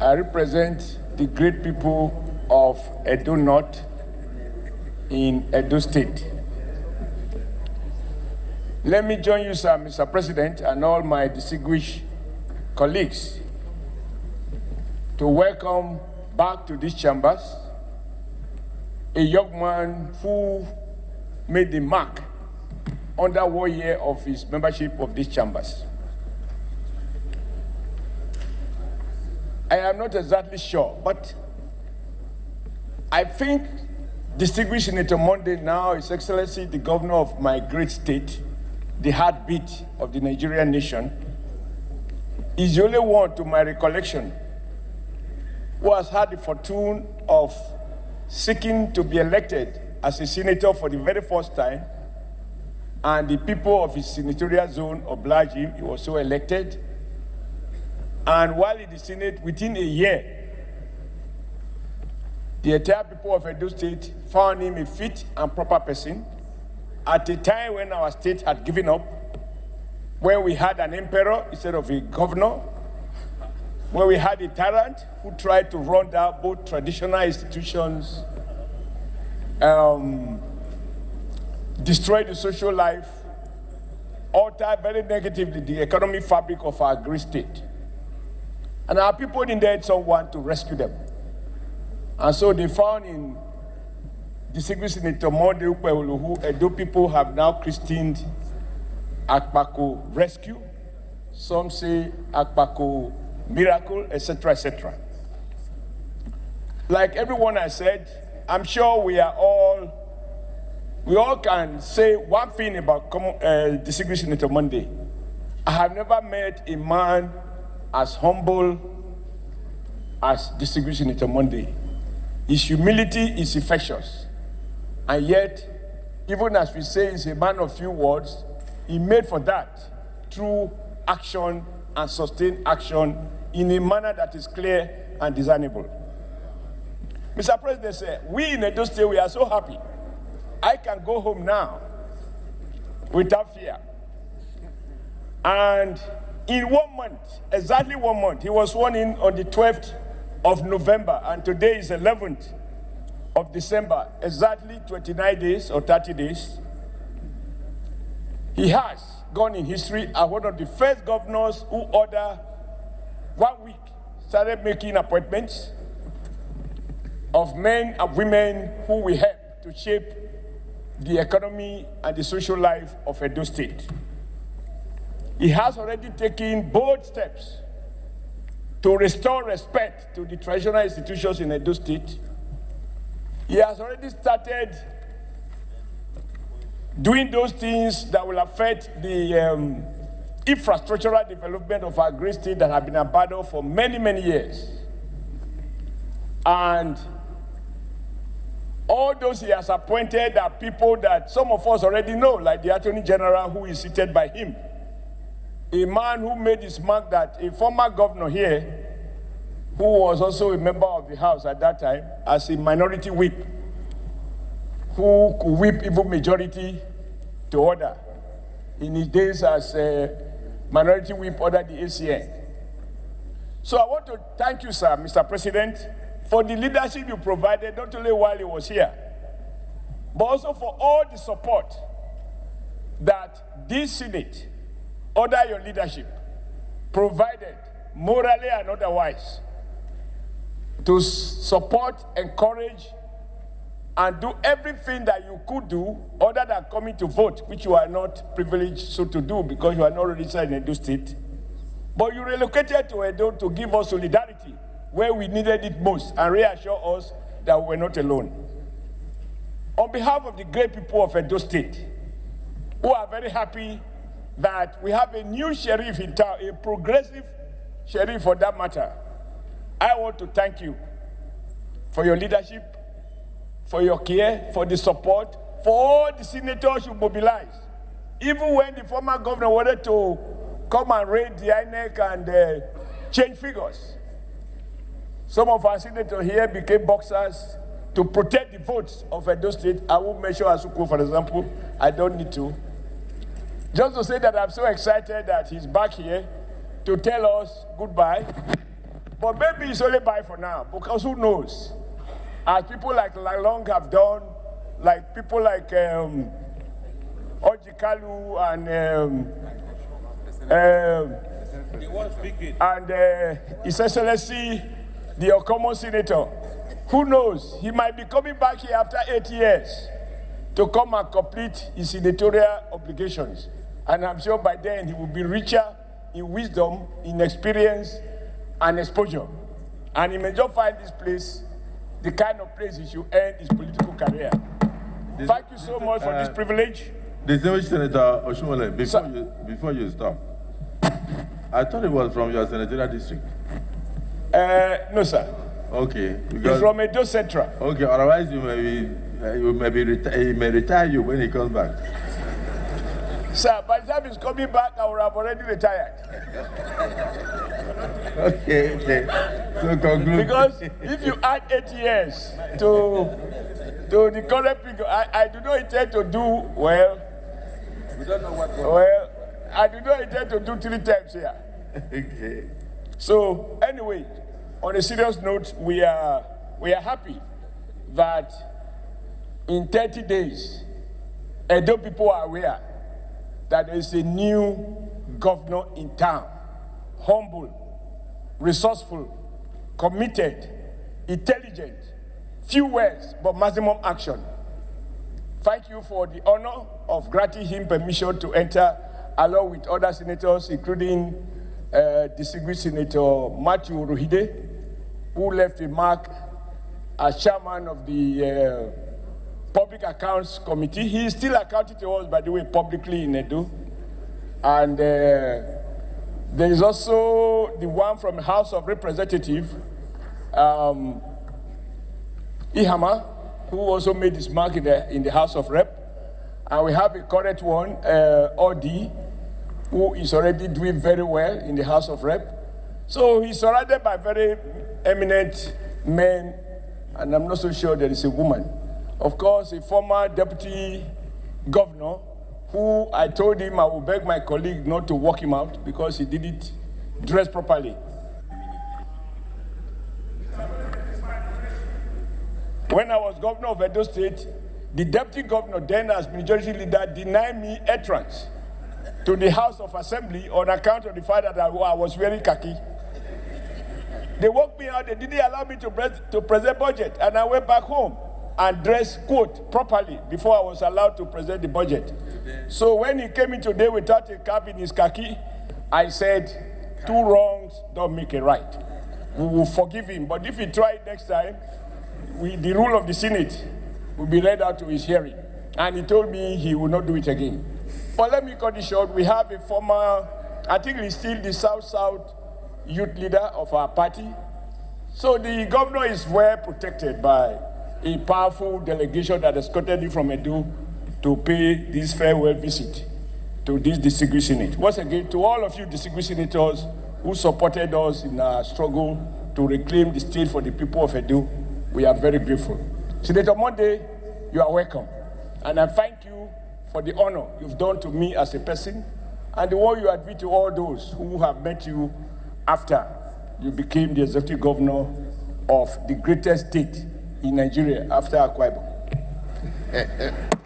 I represent the great people of Edo North in Edo State. Let me join you, sir, Mr. President, and all my distinguished colleagues to welcome back to these chambers a young man who made the mark under 1 year of his membership of these chambers. I am not exactly sure, but I think distinguished Senator Monday, now His Excellency, the governor of my great state, the heartbeat of the Nigerian nation, is the only one, to my recollection, who has had the fortune of seeking to be elected as a senator for the very first time, and the people of his senatorial zone obliged him. He was so elected. And while in the Senate, within a year, the entire people of Edo State found him a fit and proper person at a time when our state had given up, when we had an emperor instead of a governor, when we had a tyrant who tried to run down both traditional institutions, destroy the social life, alter very negatively the economic fabric of our great state. And our people needed someone to rescue them. And so they found in distinguished Senator Monde Ukpeolu, who Edo people have now christened Akpako Rescue. Some say Akpako Miracle, etc., etc. Like everyone has said, I'm sure we all can say one thing about distinguished Senator Monde. I have never met a man as humble as distinguished Senator Monde. His humility is infectious. And yet, even as we say he's a man of few words, he made for that through action and sustained action in a manner that is clear and discernible. Mr. President said, we in Edo State, we are so happy. I can go home now without fear. And in 1 month, exactly 1 month, he was sworn in on the 12th of November, and today is 11th of December, exactly 29 days or 30 days. He has gone in history as one of the first governors who ordered 1 week, started making appointments of men and women who will help to shape the economy and the social life of Edo State. He has already taken bold steps to restore respect to the traditional institutions in Edo State. He has already started doing those things that will affect the infrastructural development of our great state that have been abandoned for many, many years. And all those he has appointed are people that some of us already know, like the Attorney General who is seated by him. A man who made his mark, that a former governor here, who was also a member of the House at that time, as a minority whip, who could whip even majority to order. In his days as a minority whip ordered the ACN. So I want to thank you, sir, Mr. President, for the leadership you provided, not only while he was here, but also for all the support that this Senate, under your leadership, provided, morally and otherwise, to support, encourage, and do everything that you could do other than coming to vote, which you are not privileged so to do because you are not registered in Edo State. But you relocated to Edo to give us solidarity where we needed it most and reassure us that we were not alone. On behalf of the great people of Edo State, who are very happy that we have a new sheriff in town, a progressive sheriff for that matter, I want to thank you for your leadership, for your care, for the support, for all the senators you mobilized. Even when the former governor wanted to come and raid the INEC and change figures, some of our senators here became boxers to protect the votes of Edo State. I won't mention Asuku, for example. I don't need to. Just to say that I'm so excited that he's back here to tell us goodbye But maybe it's only bye for now, because who knows? As people like Lalong have done, like people like Ojikalu and His Excellency, the Okomo Senator, who knows? He might be coming back here after 8 years to come and complete his senatorial obligations. And I'm sure by then he will be richer in wisdom, in experience, and exposure. And he may just find this place the kind of place he should end his political career. Thank you so much for this privilege. Distinguished Senator Oshiomohole, before you stop, I thought it was from your senatorial district. No, sir. Okay. He's from Edo Central. Okay, otherwise he may retire you when he comes back. Sir, by the time he's coming back, I would have already retired. Okay. So conclude. Because if you add 8 years to the current figure, I do not intend to do well. We don't know what. Well, I do not intend to do 3 times here. Okay. So anyway, on a serious note, we are happy that in 30 days, Edo people are aware that there is a new governor in town, humble, resourceful, committed, intelligent, few words, but maximum action. Thank you for the honor of granting him permission to enter along with other senators, including distinguished Senator Matthew Rohide, who left a mark as chairman of the Public Accounts Committee. He is still accounting to us, by the way, publicly in Edo. And there is also the one from the House of Representatives, Ihama, who also made his mark in the House of Rep. And we have a current one, Odi, who is already doing very well in the House of Rep. So he's surrounded by very eminent men, and I'm not so sure there is a woman. Of course, a former deputy governor, who I told him I would beg my colleague not to walk him out because he didn't dress properly. When I was governor of Edo State, the deputy governor, then as majority leader, denied me entrance to the House of Assembly on account of the fact that I was wearing khaki. They walked me out, they didn't allow me to present budget, and I went back home and dressed, quote, properly before I was allowed to present the budget. So when he came in today without a cap in his khaki, I said, 2 wrongs don't make a right. We will forgive him, but if he tries next time, the rule of the Senate will be read out to his hearing. And he told me he will not do it again. But let me cut it short. We have a former, I think he's still the South-South youth leader of our party. So the governor is well protected by a powerful delegation that escorted him from Edo to pay this farewell visit to this distinguished Senate. Once again, to all of you distinguished senators who supported us in our struggle to reclaim the state for the people of Edo, we are very grateful. Senator Monday, you are welcome. And I thank you for the honor you've done to me as a person and the one you have done to all those who have met you after you became the executive governor of the greatest state in Nigeria after Akwa Ibom.